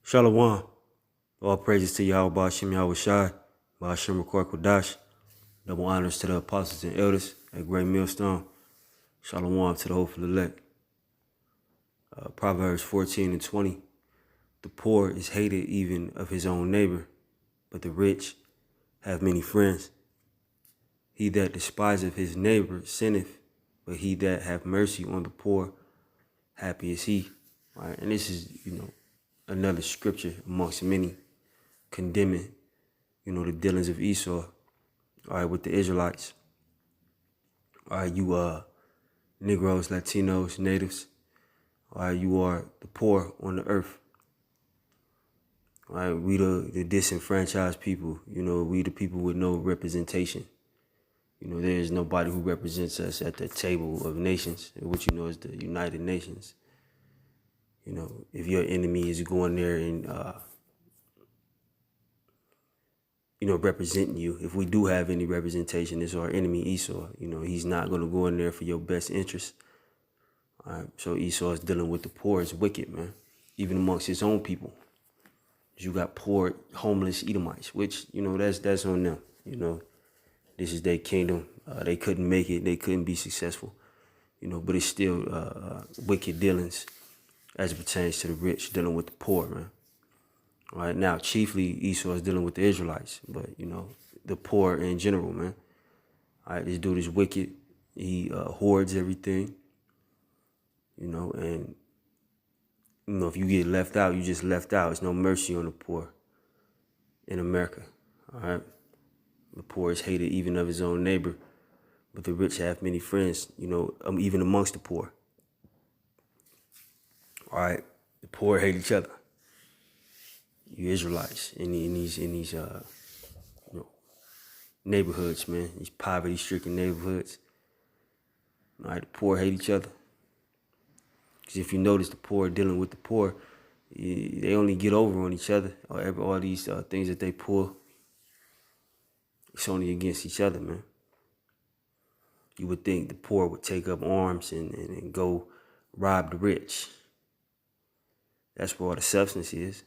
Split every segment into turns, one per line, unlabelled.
Shalom. All praises to Yahweh Ba'Shem Yahweh Shai, Ba'Shem Rakor Kodash. Double honors to the apostles and elders at Great Millstone. Shalom to the hopeful elect. Proverbs 14:20. The poor is hated even of his own neighbor, but the rich have many friends. He that despiseth his neighbor sinneth, but he that hath mercy on the poor, happy is he. All right, and this is, another scripture amongst many condemning, the dealings of Esau, all right, with the Israelites. All right, you Negroes, Latinos, natives, all right, you are the poor on the earth. All right, we the disenfranchised people, we the people with no representation. There is nobody who represents us at the table of nations, which is the United Nations. If your enemy is going there and representing you, if we do have any representation, it's our enemy Esau. He's not going to go in there for your best interest. All right, so Esau is dealing with the poor. It's wicked, man, even amongst his own people. You got poor, homeless Edomites, which, that's on them. This is their kingdom. They couldn't make it. They couldn't be successful. But it's still wicked dealings as it pertains to the rich dealing with the poor, man. All right, now, chiefly, Esau is dealing with the Israelites, but, the poor in general, man. All right, this dude is wicked. He hoards everything, and, if you get left out, you just left out. There's no mercy on the poor in America, all right? The poor is hated even of his own neighbor, but the rich have many friends, even amongst the poor. All right, the poor hate each other. You Israelites in these neighborhoods, man, these poverty-stricken neighborhoods. All right, the poor hate each other. Because if you notice, the poor dealing with the poor, they only get over on each other. All these things that they pull, it's only against each other, man. You would think the poor would take up arms and go rob the rich. That's where all the substance is.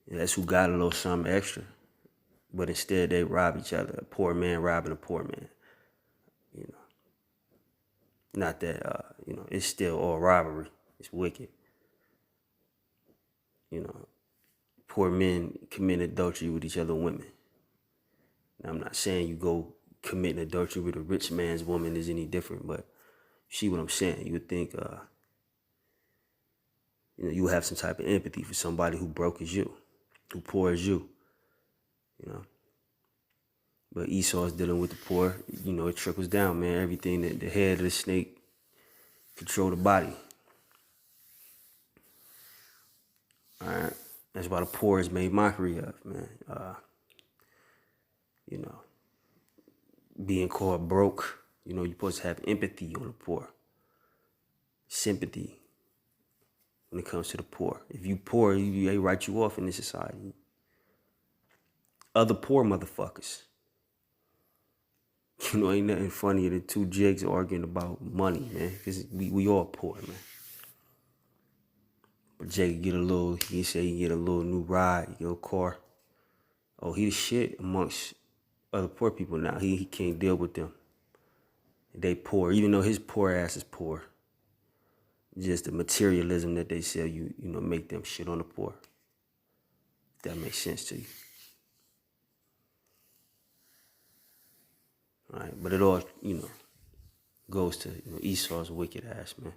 And that's who got a little something extra. But instead, they rob each other. A poor man robbing a poor man. Not that, it's still all robbery. It's wicked. Poor men commit adultery with each other women. Now, I'm not saying you go commit adultery with a rich man's woman is any different, but you see what I'm saying? You would think, you have some type of empathy for somebody who broke as you, who poor as you, But Esau is dealing with the poor. It trickles down, man. Everything that the head of the snake control the body. All right. That's why the poor is made mockery of, man. Being called broke. You're supposed to have empathy on the poor. Sympathy when it comes to the poor. If you poor, they write you off in this society. Other poor motherfuckers. Ain't nothing funnier than two jigs arguing about money, man. Because we all poor, man. But Jake he say he get a little new ride, he get a car. Oh, he the shit amongst other poor people now. He can't deal with them. They poor, even though his poor ass is poor. Just the materialism that they sell you, make them shit on the poor. If that makes sense to you. All right, but it all, goes to Esau's wicked ass, man.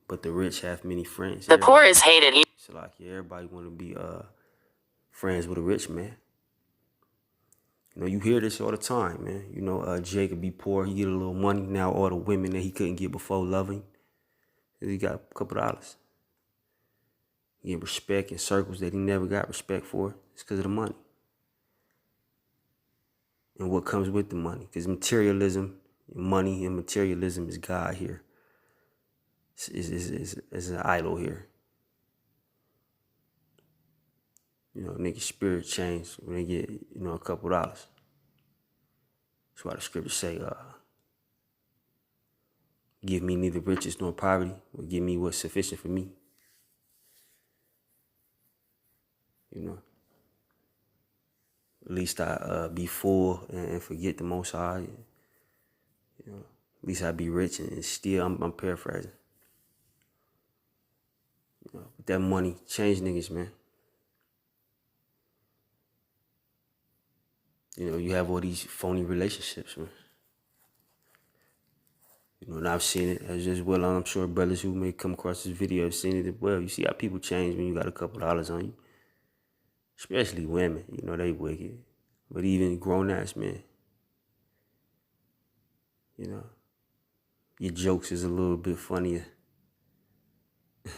But the rich have many friends.
The poor is hated.
So everybody want to be friends with a rich man. You hear this all the time, man. Jacob be poor, he get a little money. Now all the women that he couldn't get before love him. He got a couple dollars. He get respect in circles that he never got respect for. It's because of the money. And what comes with the money. Because money and materialism is God here. It's an idol here. Niggas' spirit change when they get, a couple dollars. That's why the scriptures say, give me neither riches nor poverty, but give me what's sufficient for me. You know, at least I be full and forget the Most High. You know, at least I be rich and still, I'm paraphrasing. You know, but that money change niggas, man. You know, you have all these phony relationships, man. You know, and I've seen it as well. I'm sure brothers who may come across this video have seen it as well. You see how people change when you got a couple dollars on you. Especially women, you know, they wicked. But even grown-ass men, you know, your jokes is a little bit funnier.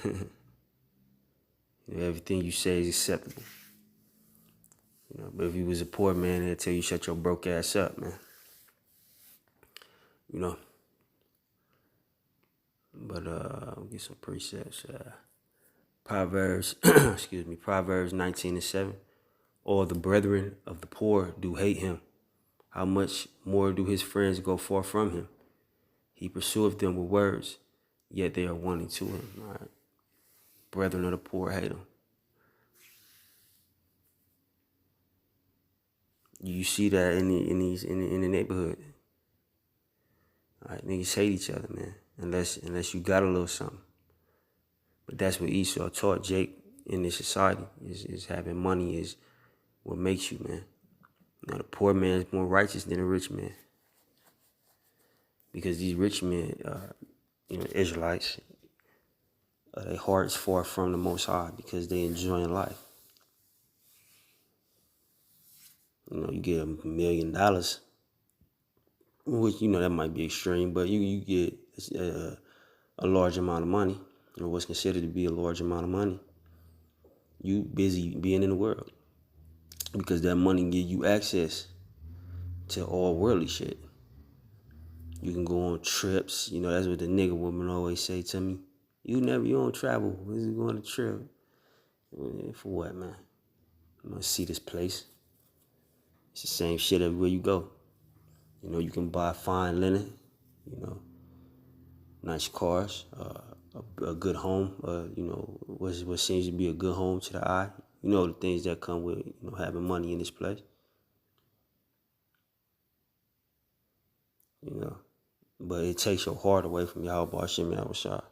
You know, everything you say is acceptable. You know, but if you was a poor man, they'd tell you shut your broke ass up, man. You know. But I'll get some precepts. Proverbs, excuse me, Proverbs 19:7. All the brethren of the poor do hate him. How much more do his friends go far from him? He pursueth them with words, yet they are wanting to him. All right. Brethren of the poor hate him. You see that in the neighborhood. All right, niggas hate each other, man. Unless you got a little something. But that's what Esau taught Jake in this society. Is having money is what makes you, man. Now the poor man is more righteous than a rich man. Because these rich men, you know, Israelites, their hearts far from the Most High because they enjoying life. You know, you get $1 million, which, you know, that might be extreme, but you get a large amount of money, or what's considered to be a large amount of money. You busy being in the world because that money give you access to all worldly shit. You can go on trips. You know, that's what the nigga woman always say to me. You don't travel. Where's you going to trip? For what, man? I'm gonna see this place. It's the same shit everywhere you go. You know, you can buy fine linen, you know, nice cars, a good home, you know, what seems to be a good home to the eye. You know, the things that come with, you know, having money in this place. You know, but it takes your heart away from Yahweh Hashem Yahushua.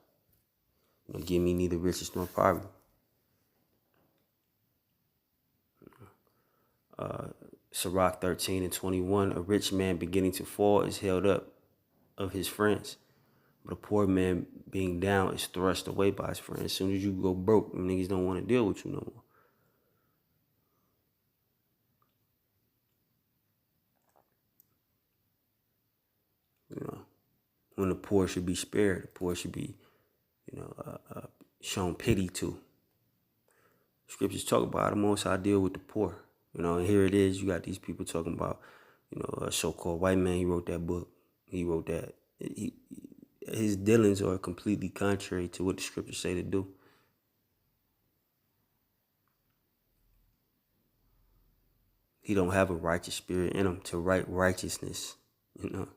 You know, give me neither riches nor poverty. Sirach 13:21, a rich man beginning to fall is held up of his friends, but a poor man being down is thrust away by his friends. As soon as you go broke, them niggas don't want to deal with you no more. You know, when the poor should be spared, the poor should be, you know, shown pity to. Scriptures talk about the Most High deal with the poor. You know, and here it is. You got these people talking about, you know, a so-called white man. He wrote that book. He wrote that. His dealings are completely contrary to what the scriptures say to do. He don't have a righteous spirit in him to write righteousness. You know.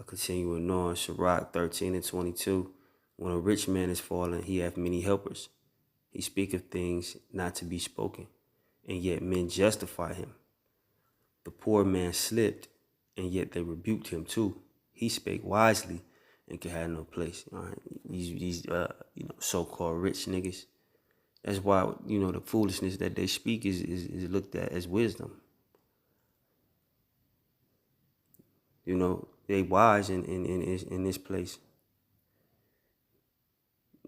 Continuing on, Sirach 13:22. When a rich man is fallen, he hath many helpers. He speaketh things not to be spoken, and yet men justify him. The poor man slipped, and yet they rebuked him too. He spake wisely and could have no place. All right? These you know, so-called rich niggas. That's why, you know, the foolishness that they speak is looked at as wisdom. You know, they wise in this place.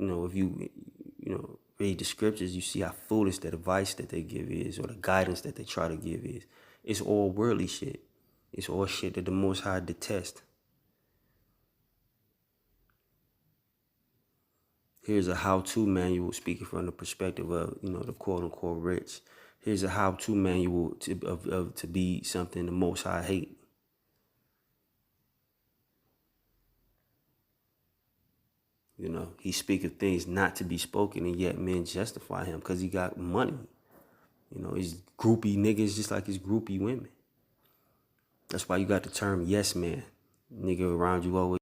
You know, if you know, read the scriptures, you see how foolish that advice that they give is, or the guidance that they try to give is. It's all worldly shit. It's all shit that the Most High detests. Here's a how-to manual speaking from the perspective of, you know, the quote-unquote rich. Here's a how-to manual to be something the Most High hate. You know, he speaketh things not to be spoken, and yet men justify him because he got money. You know, he's groupie niggas just like his groupie women. That's why you got the term yes man. Nigga around you always